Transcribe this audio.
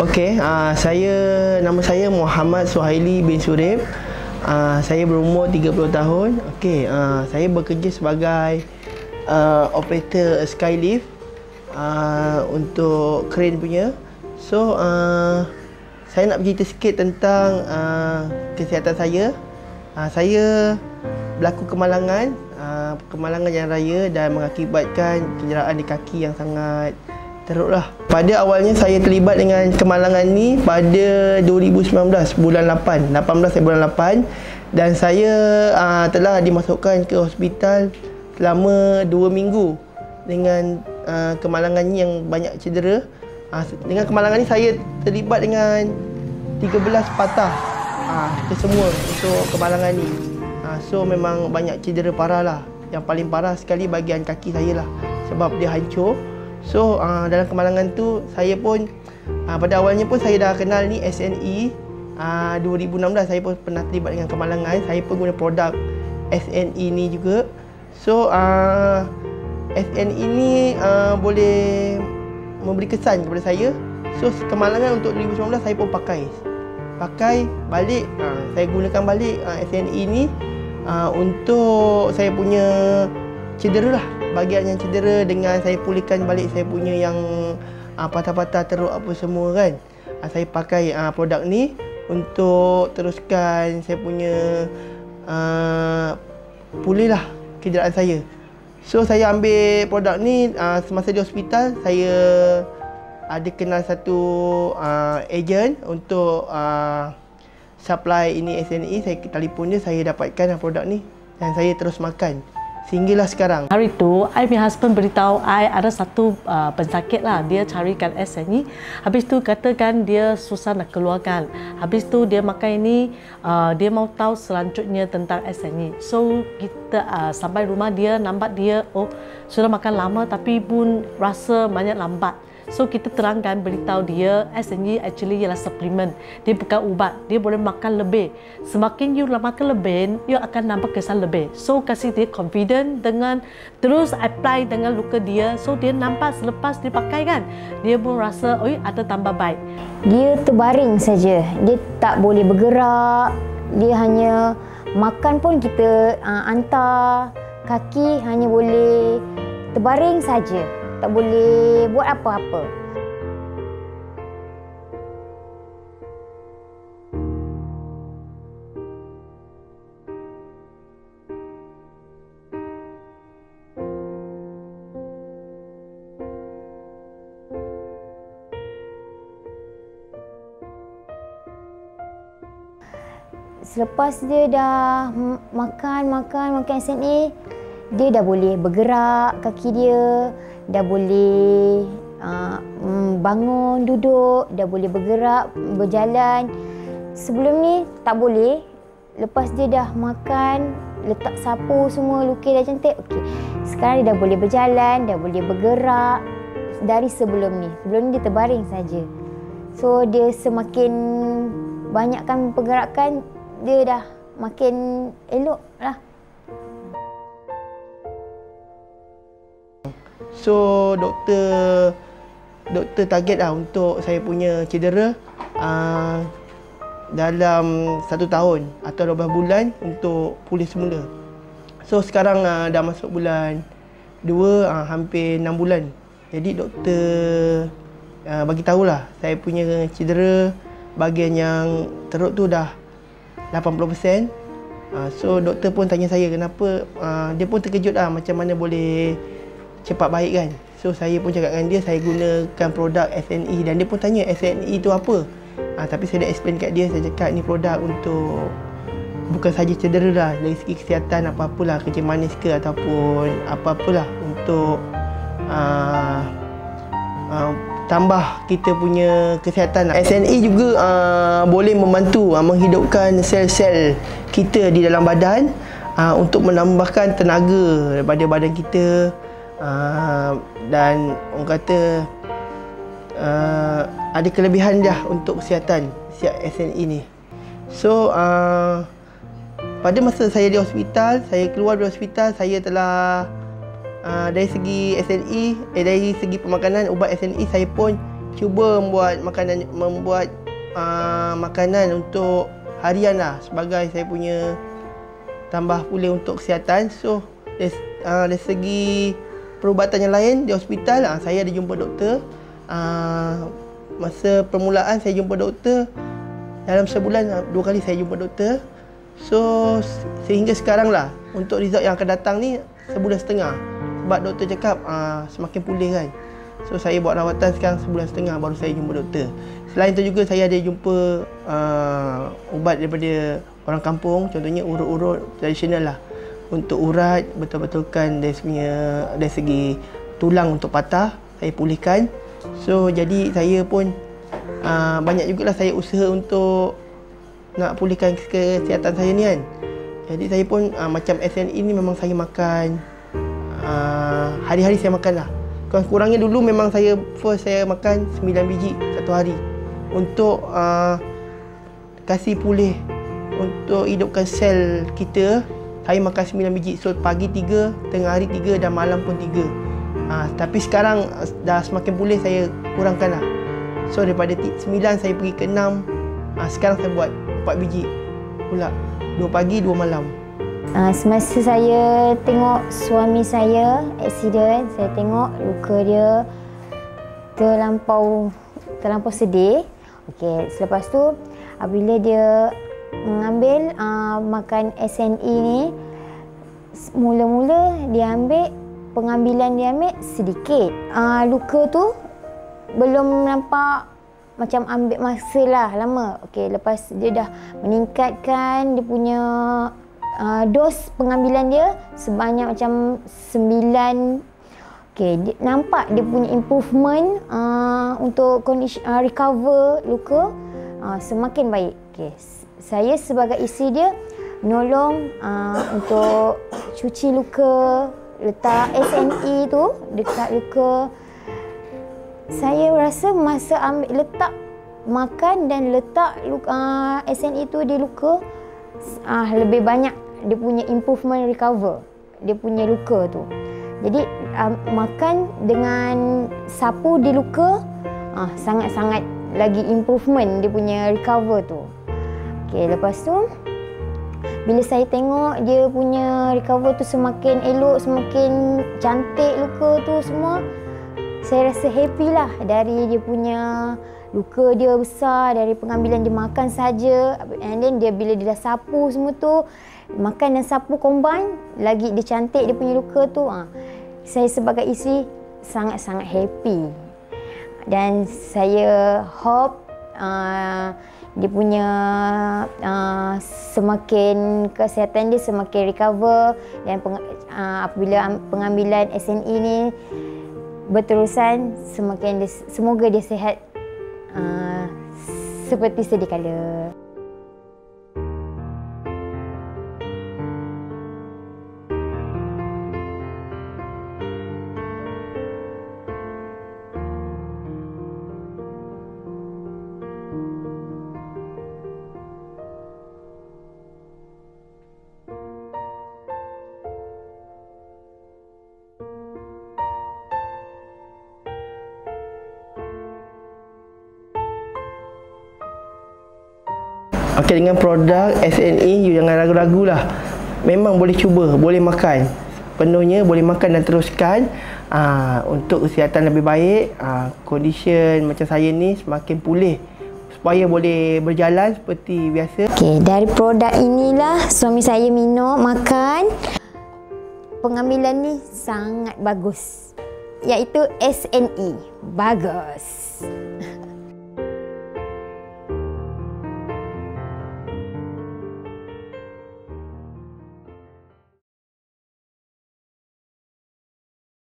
Okey, nama saya Muhammad Suhaili bin Surip. Saya berumur 30 tahun. Okey, saya bekerja sebagai operator skylift untuk crane punya. So, saya nak bercerita sikit tentang kesihatan saya. Saya berlaku kemalangan jalan raya dan mengakibatkan cederaan di kaki yang sangat teruk lah. Pada awalnya saya terlibat dengan kemalangan ni pada 2019 bulan 8, 18 bulan 8, dan saya telah dimasukkan ke hospital selama 2 minggu dengan kemalangan ni yang banyak cedera. Dengan kemalangan ni saya terlibat dengan 13 patah kesemua untuk kemalangan ni. So memang banyak cedera parah lah. Yang paling parah sekali bahagian kaki saya lah, sebab dia hancur. So dalam kemalangan tu saya pun pada awalnya pun saya dah kenal ni SNE. 2016 saya pun pernah terlibat dengan kemalangan. Saya pun guna produk SNE ni juga. So SNE ni boleh memberi kesan kepada saya. So kemalangan untuk 2019 saya pun pakai balik. Saya gunakan balik SNE ni untuk saya punya cedera lah, bahagian yang cedera, dengan saya pulihkan balik saya punya yang patah-patah teruk apa semua kan. Saya pakai produk ni untuk teruskan saya punya pulih lah cederaan saya. So saya ambil produk ni semasa di hospital. Saya ada kenal satu ejen untuk supply ini SNE. Saya telefon dia, saya dapatkan produk ni dan saya terus makan sehinggalah sekarang. Hari tu, I punya husband beritahu I ada satu pesakit lah, dia carikan SNE. Habis tu katakan dia susah nak keluarkan. Habis tu dia makan ini, dia mau tahu selanjutnya tentang SNE. So kita sampai rumah dia, nampak dia sudah makan lama tapi pun rasa banyak lambat. So kita terangkan, beritahu dia SNE actually ialah suplemen. Dia bukan ubat, dia boleh makan lebih. Semakin you makan lebih, you akan nampak kesan lebih. So kasih dia confident dengan terus apply dengan luka dia. So dia nampak selepas dia pakai kan, dia pun rasa ada tambah baik. Dia terbaring saja, dia tak boleh bergerak. Dia hanya makan pun kita hantar, kaki hanya boleh terbaring saja, tak boleh buat apa-apa. Selepas dia dah makan SNE, dia dah boleh bergerak kaki dia, dah boleh bangun, duduk, dah boleh bergerak, berjalan. Sebelum ni tak boleh. Lepas dia dah makan, letak sapu semua, lukis dah cantik. Okey. Sekarang dia dah boleh berjalan, dah boleh bergerak dari sebelum ni. Sebelum ni dia terbaring saja. So dia semakin banyakkan pergerakan, dia dah makin elok lah. So doktor target lah untuk saya punya cedera dalam 1 tahun atau 12 bulan untuk pulih semula. So sekarang dah masuk bulan 2, hampir 6 bulan. Jadi doktor bagi tahulah saya punya cedera bahagian yang teruk tu dah 80%. So doktor pun tanya saya kenapa, dia pun terkejut lah macam mana boleh cepat baik kan. So saya pun cakap dengan dia saya gunakan produk SNE, dan dia pun tanya SNE tu apa. Tapi saya dah explain kat dia, saya cakap ni produk untuk bukan saja cedera lah, dari segi kesihatan apa-apalah, kencing manis ke ataupun apa-apalah, untuk tambah kita punya kesihatan. SNE juga boleh membantu menghidupkan sel-sel kita di dalam badan untuk menambahkan tenaga pada badan kita. Dan orang kata ada kelebihan dah untuk kesihatan SNE ni. So pada masa saya di hospital, saya keluar dari hospital, saya telah dari segi SNE, dari segi pemakanan ubat SNE, saya pun cuba membuat makanan untuk harian lah, sebagai saya punya tambah pulih untuk kesihatan. So dari segi perubatan yang lain di hospital, saya ada jumpa doktor. Masa permulaan saya jumpa doktor, dalam sebulan 2 kali saya jumpa doktor. So sehingga sekarang lah, untuk result yang akan datang ni sebulan setengah, sebab doktor cakap semakin pulih kan. So saya buat rawatan sekarang sebulan setengah baru saya jumpa doktor. Selain tu juga saya ada jumpa ubat daripada orang kampung, contohnya urut-urut tradisional lah, untuk urat, betul-betulkan dari segi tulang untuk patah, saya pulihkan. So jadi saya pun banyak jugalah saya usaha untuk nak pulihkan kesihatan saya ni kan. Jadi saya pun macam SNE ni memang saya makan hari-hari saya makan lah. Kurangnya dulu memang saya makan 9 biji satu hari untuk kasih pulih, untuk hidupkan sel kita. Saya makan 9 biji. So pagi 3, tengah hari 3 dan malam pun 3. Tapi sekarang dah semakin pulih, saya kurangkan lah. So daripada 9 saya pergi ke 6. Sekarang saya buat 4 biji pula, 2 pagi 2 malam. Semasa saya tengok suami saya aksiden, saya tengok luka dia terlampau sedih. Okey, selepas tu apabila dia mengambil makan SNE ni, mula-mula pengambilan dia ambil sedikit. Luka tu belum nampak, macam ambil masa lah lama. Okey, lepas dia dah meningkatkan dia punya dos pengambilan dia sebanyak macam 9. Okey, nampak dia punya improvement untuk recover luka semakin baik. Okey, saya sebagai isteri dia menolong untuk cuci luka, letak SNE tu dekat luka. Saya rasa masa letak makan dan letak SNE tu di luka, lebih banyak dia punya improvement recover dia punya luka tu. Jadi makan dengan sapu di luka sangat-sangat lagi improvement dia punya recover tu. Okey, lepas tu bila saya tengok dia punya recover tu semakin elok, semakin cantik luka tu semua, saya rasa happy lah. Dari dia punya luka dia besar, dari pengambilan dia makan saja, and then bila dia dah sapu semua tu, makan dan sapu combine, lagi dia cantik dia punya luka tu. Saya sebagai isteri sangat-sangat happy. Dan saya hope dia punya semakin kesihatan dia semakin recover, dan apabila pengambilan SNE ni berterusan, semoga dia sihat seperti sedia kala. Okey, dengan produk SNE, you jangan ragu-ragu lah. Memang boleh cuba, boleh makan. Penuhnya boleh makan dan teruskan untuk kesihatan lebih baik. Condition macam saya ni semakin pulih, supaya boleh berjalan seperti biasa. Okey, dari produk inilah suami saya minum, makan. Pengambilan ni sangat bagus, iaitu SNE. Bagus.